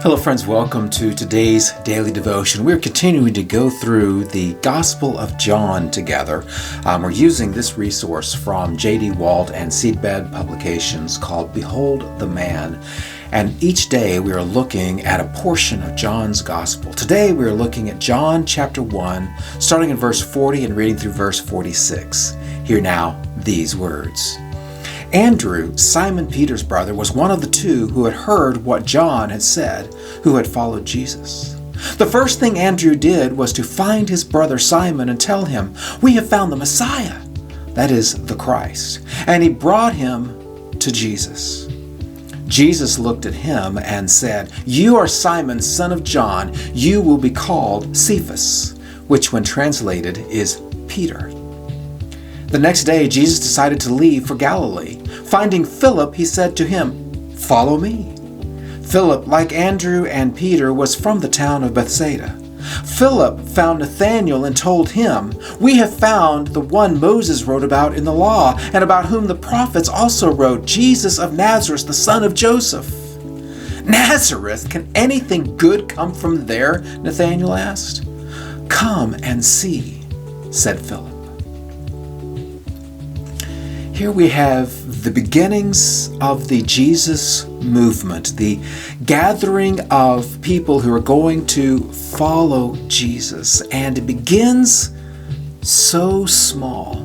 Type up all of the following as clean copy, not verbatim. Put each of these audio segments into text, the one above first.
Hello friends, welcome to today's daily devotion. We're continuing to go through the Gospel of John together. We're using this resource from J.D. Walt and Seedbed Publications called Behold the Man. And each day we are looking at a portion of John's Gospel. Today we are looking at John chapter 1, starting in verse 40 and reading through verse 46. Hear now these words. Andrew, Simon Peter's brother, was one of the two who had heard what John had said, who had followed Jesus. The first thing Andrew did was to find his brother Simon and tell him, "We have found the Messiah," that is, the Christ, and he brought him to Jesus. Jesus looked at him and said, "You are Simon, son of John. You will be called Cephas," which when translated is Peter. The next day, Jesus decided to leave for Galilee. Finding Philip, he said to him, "Follow me." Philip, like Andrew and Peter, was from the town of Bethsaida. Philip found Nathanael and told him, "We have found the one Moses wrote about in the law, and about whom the prophets also wrote, Jesus of Nazareth, the son of Joseph." "Nazareth? Can anything good come from there?" Nathanael asked. "Come and see," said Philip. Here we have the beginnings of the Jesus movement, the gathering of people who are going to follow Jesus. And it begins so small.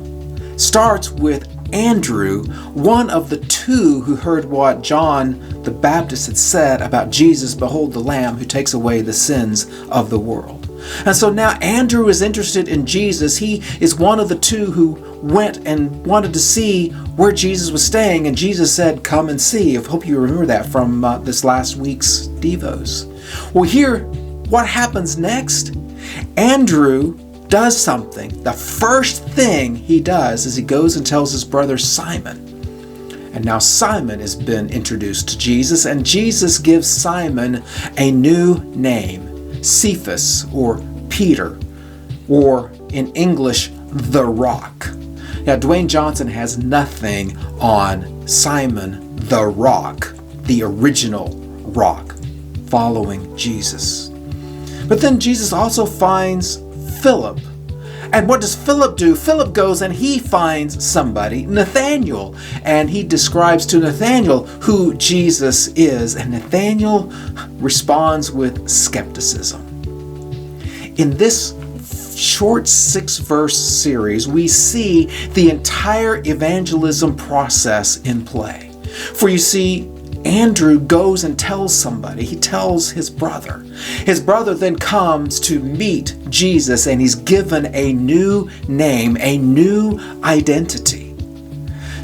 Starts with Andrew, one of the two who heard what John the Baptist had said about Jesus, "Behold the Lamb who takes away the sins of the world." And so now Andrew is interested in Jesus. He is one of the two who went and wanted to see where Jesus was staying, and Jesus said, "Come and see." I hope you remember that from this last week's Devos. Well, here, what happens next? Andrew does something. The first thing he does is he goes and tells his brother Simon. And now Simon has been introduced to Jesus, and Jesus gives Simon a new name, Cephas, or Peter, or in English, the Rock. Now, Dwayne Johnson has nothing on Simon the Rock, the original rock, following Jesus. But then Jesus also finds Philip. And what does Philip do? Philip goes and he finds somebody, Nathanael, and he describes to Nathanael who Jesus is, and Nathanael responds with skepticism. In this short 6-verse series, we see the entire evangelism process in play. For you see, Andrew goes and tells somebody. He tells his brother. His brother then comes to meet Jesus, and he's given a new name, a new identity.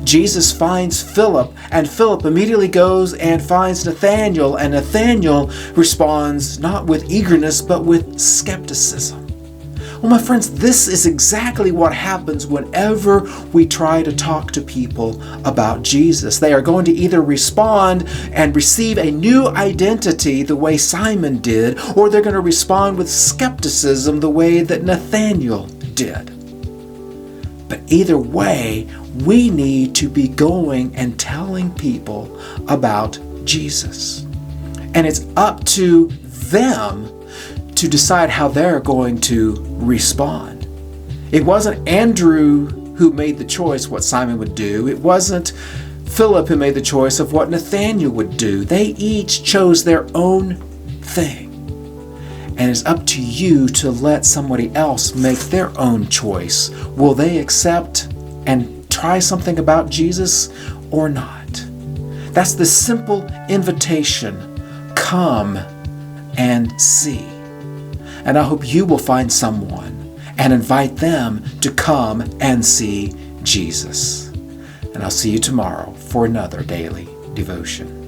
Jesus finds Philip, and Philip immediately goes and finds Nathanael, and Nathanael responds not with eagerness, but with skepticism. Well, my friends, this is exactly what happens whenever we try to talk to people about Jesus. They are going to either respond and receive a new identity the way Simon did, or they're going to respond with skepticism the way that Nathanael did. But either way, we need to be going and telling people about Jesus. And it's up to them to decide how they're going to respond. It wasn't Andrew who made the choice what Simon would do. It wasn't Philip who made the choice of what Nathanael would do. They each chose their own thing. And it's up to you to let somebody else make their own choice. Will they accept and try something about Jesus or not? That's the simple invitation. Come and see. And I hope you will find someone and invite them to come and see Jesus. And I'll see you tomorrow for another daily devotion.